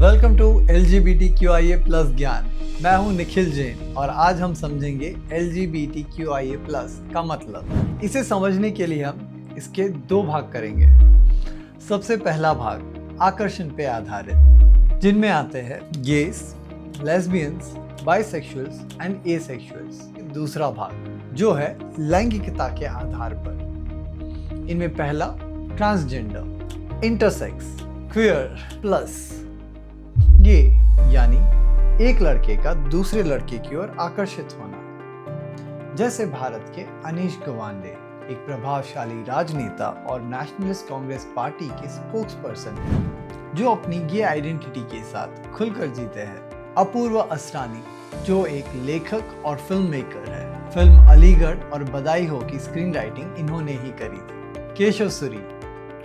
Welcome to LGBTQIA+ ज्ञान। मैं हूं निखिल जैन और आज हम समझेंगे LGBTQIA+ का मतलब। इसे समझने के लिए हम इसके दो भाग करेंगे। सबसे पहला भाग आकर्षण पे आधारित, जिनमें आते हैं gays, lesbians, bisexuals and asexuals. दूसरा भाग जो है लैंगिकता के आधार पर, इनमें पहला ट्रांसजेंडर, इंटरसेक्स, क्वियर प्लस गे यानी एक लड़के का दूसरे लड़के की ओर आकर्षित होना। जैसे भारत के अनीश गवांडे एक प्रभावशाली राजनेता और नेशनलिस्ट कांग्रेस पार्टी के स्पोक्सपर्सन हैं, जो अपनी गे आइडेंटिटी के साथ खुलकर जीते हैं। अपूर्वा असरानी जो एक लेखक और फिल्म मेकर है, फिल्म अलीगढ़ और बधाई हो की स्क्रीन राइटिंग इन्होंने ही करी थी। केशव सूरी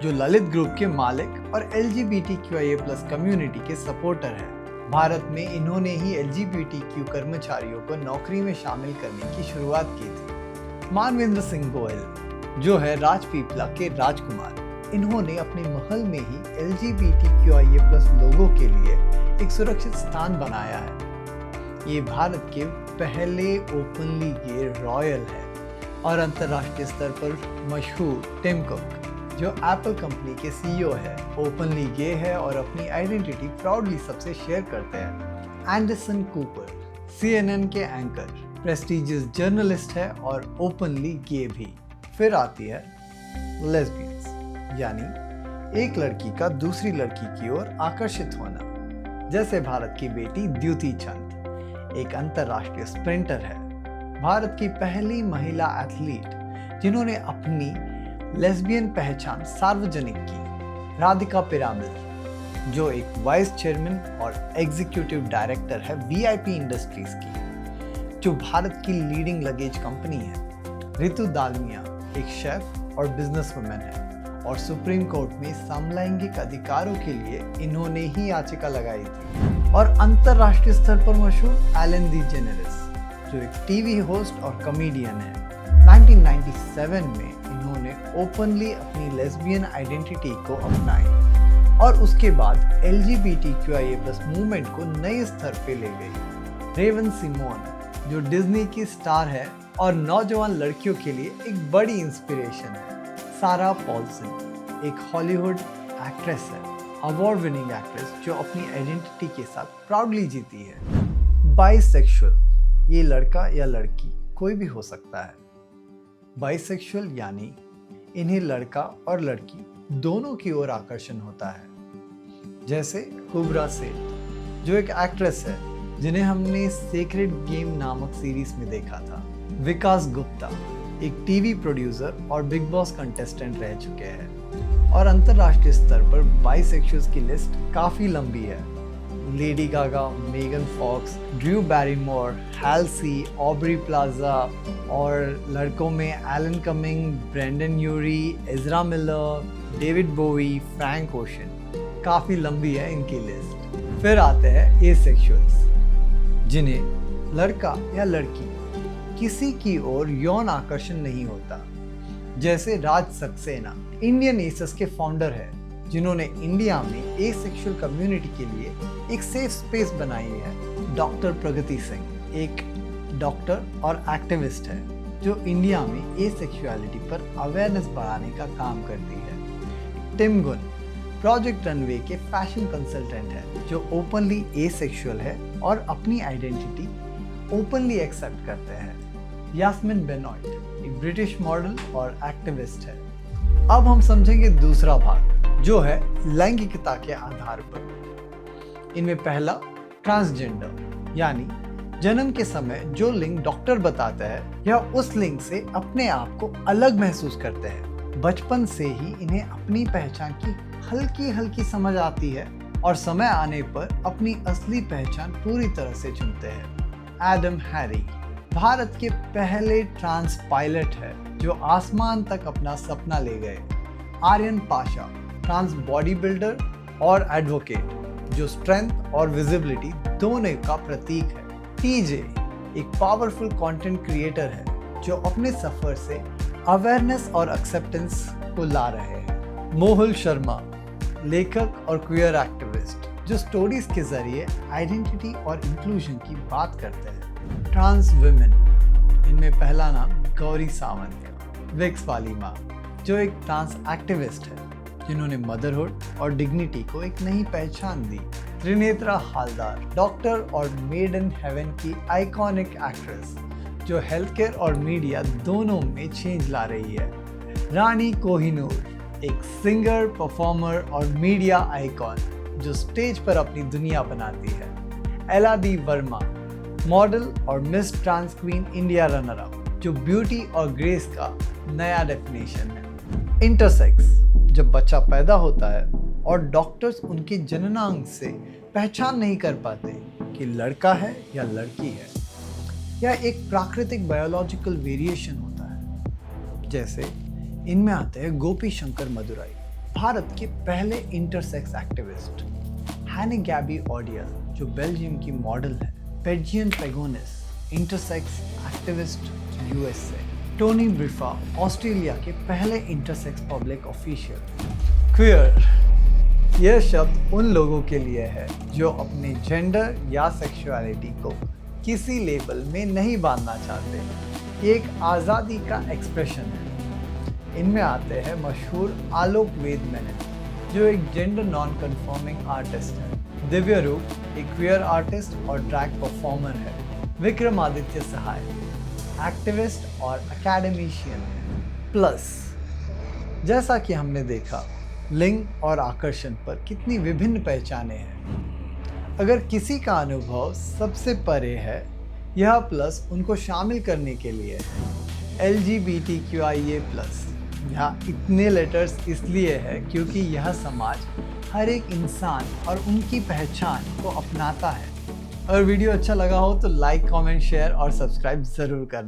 जो ललित ग्रुप के मालिक और LGBTQIA+ कम्युनिटी के सपोर्टर हैं। भारत में इन्होंने ही LGBTQ कर्मचारियों को नौकरी में शामिल करने की शुरुआत की थी। मानवेंद्र सिंह गोयल जो है राजपीपला के राजकुमार, इन्होंने अपने महल में ही LGBTQIA+ लोगों के लिए एक सुरक्षित स्थान बनाया है। ये भारत के पहले ओपनली गे रॉयल है। और अंतर्राष्ट्रीय स्तर पर मशहूर टिम कुक जो एप्पल कंपनी के CEO है, ओपनली गे है और अपनी आइडेंटिटी प्राउडली सबसे शेयर करते हैं। एंडरसन कूपर CNN के एंकर, प्रेस्टिजियस जर्नलिस्ट है और ओपनली गे भी। फिर आती है लेस्बियंस, यानी एक लड़की का दूसरी लड़की की ओर आकर्षित होना। जैसे भारत की बेटी द्युति चंद एक अंतर्राष्ट्रीय स्प्रिंटर है, भारत की पहली महिला एथलीट जिन्होंने अपनी लेस्बियन पहचान सार्वजनिक की। राधिका पिरामिल जो एक वाइस चेयरमैन और एग्जीक्यूटिव डायरेक्टर है VIP इंडस्ट्रीज की, जो भारत की लीडिंग लगेज कंपनी है। रितु दालमिया एक शेफ और बिजनेस वुमेन है और सुप्रीम कोर्ट में समलैंगिक अधिकारों के लिए इन्होंने ही याचिका लगाई थी। और अंतर्राष्ट्रीय स्तर पर मशहूर एलन डीजेनेरेस जो एक टीवी होस्ट और कॉमेडियन है। 1997 में इन्होंने ओपनली अपनी लेस्बियन आइडेंटिटी को अपनाई और उसके बाद LGBTQIA+ मूवमेंट को नए स्तर पे ले गई। रेवन सिमोन जो डिज्नी की स्टार है और नौजवान लड़कियों के लिए एक बड़ी इंस्पिरेशन है। सारा पॉल्सन एक हॉलीवुड एक्ट्रेस है, अवार्ड विनिंग एक्ट्रेस जो अपनी आइडेंटिटी के साथ प्राउडली जीती है। बाइसेक्सुअल ये लड़का या लड़की कोई भी हो सकता है। बाइसेक्सुअल यानी इन्हें लड़का और लड़की दोनों की ओर आकर्षण होता है। जैसे कुबरा सेठ जो एक एक्ट्रेस है जिन्हें हमने सेक्रेड गेम नामक सीरीज में देखा था। विकास गुप्ता एक टीवी प्रोड्यूसर और बिग बॉस कंटेस्टेंट रह चुके हैं। और अंतर्राष्ट्रीय स्तर पर बाइसेक्सुअल्स की लिस्ट काफी लंबी है। Lady Gaga, Megan Fox, Drew Barrymore, Halsey, Aubrey Plaza और लड़कों में Alan Cumming, Brendon Urie, Ezra Miller, David Bowie, Frank Ocean. काफ़ी लंबी है इनकी लिस्ट। फिर आते हैं एसेक्सुअल्स जिन्हें लड़का या लड़की किसी की ओर यौन आकर्षण नहीं होता। जैसे राज सक्सेना इंडियन एसेस के फाउंडर है, जिन्होंने इंडिया में एसेक्सुअल कम्युनिटी के लिए एक सेफ स्पेस बनाई है। डॉक्टर प्रगति सिंह एक डॉक्टर और एक्टिविस्ट है जो इंडिया में एसेक्सुअलिटी पर अवेयरनेस बढ़ाने का काम करती है। टिम गुन प्रोजेक्ट रनवे के फैशन कंसल्टेंट है जो ओपनली एसेक्सुअल है और अपनी आइडेंटिटी ओपनली एक्सेप्ट करते हैं। यास्मिन बेनॉइट एक ब्रिटिश मॉडल और एक्टिविस्ट है। अब हम समझेंगे दूसरा भाग जो है लैंगिकता के आधार पर। इनमें पहला ट्रांसजेंडर यानी जन्म के समय जो लिंग डॉक्टर बताता है या उस लिंग से अपने आप को अलग महसूस करते हैं। बचपन से ही इन्हें अपनी पहचान की हल्की हल्की समझ आती है और समय आने पर अपनी असली पहचान पूरी तरह से चुनते हैं। एडम हैरी भारत के पहले ट्रांस पायलट है जो आसमान तक अपना सपना ले गए। Aryan Pasha trans body builder और एडवोकेट जो स्ट्रेंथ और विजिबिलिटी दोनों का प्रतीक है। TJ एक पावरफुल कंटेंट क्रिएटर है जो अपने सफर से अवेयरनेस और एक्सेप्टेंस को ला रहे हैं। मोहुल शर्मा लेखक और क्वियर एक्टिविस्ट जो स्टोरीज के जरिए आइडेंटिटी और इंक्लूजन की बात करते हैं। ट्रांस वुमेन, इनमें पहला नाम गौरी सावंत का, विक्स वाली माँ, जो एक ट्रांस एक्टिविस्ट है जिन्होंने मदरहुड और डिग्निटी को एक नई पहचान दी। त्रिनेत्रा हालदार, डॉक्टर और मेड इन हेवन की आइकॉनिक एक्ट्रेस जो हेल्थ केयर और मीडिया दोनों में चेंज ला रही है। रानी कोहिनूर, एक सिंगर, परफॉर्मर और मीडिया आइकॉन जो स्टेज पर अपनी दुनिया बनाती है। एला डी वर्मा, मॉडल और miss trans queen India runner up, जो ब्यूटी और ग्रेस का नया डेफिनेशन है। इंटरसेक्स, जब बच्चा पैदा होता है और डॉक्टर्स उनके जननांग से पहचान नहीं कर पाते कि लड़का है या लड़की है। यह एक प्राकृतिक बायोलॉजिकल वेरिएशन होता है। जैसे इनमें आते हैं गोपी शंकर मदुराई, भारत के पहले इंटरसेक्स एक्टिविस्ट। हैने गैबी ऑडियल, जो बेल्जियम की मॉडल है। Pidgeon Pagonis, intersex activist USA. Tony Briffa, Australia के पहले इंटरसेक्स पब्लिक ऑफिशियल। क्वियर, यह शब्द उन लोगों के लिए है जो अपने जेंडर या सेक्सुअलिटी को किसी लेबल में नहीं बांधना चाहते। ये एक आज़ादी का एक्सप्रेशन है। इनमें आते हैं मशहूर आलोक वेद मेनन, जो एक जेंडर नॉन कन्फर्मिंग आर्टिस्ट है। दिव्य रूप, एक क्वियर आर्टिस्ट और ड्रैग परफॉर्मर है। विक्रमादित्य सहाय, एक्टिविस्ट और एकेडमिशियन है। प्लस, जैसा कि हमने देखा, लिंग और आकर्षण पर कितनी विभिन्न पहचानें हैं। अगर किसी का अनुभव सबसे परे है, यह प्लस उनको शामिल करने के लिए है। LGBTQIA+, यहाँ इतने लेटर्स इसलिए है क्योंकि यह समाज हर एक इंसान और उनकी पहचान को अपनाता है। अगर वीडियो अच्छा लगा हो तो लाइक, कमेंट, शेयर और सब्सक्राइब ज़रूर करना।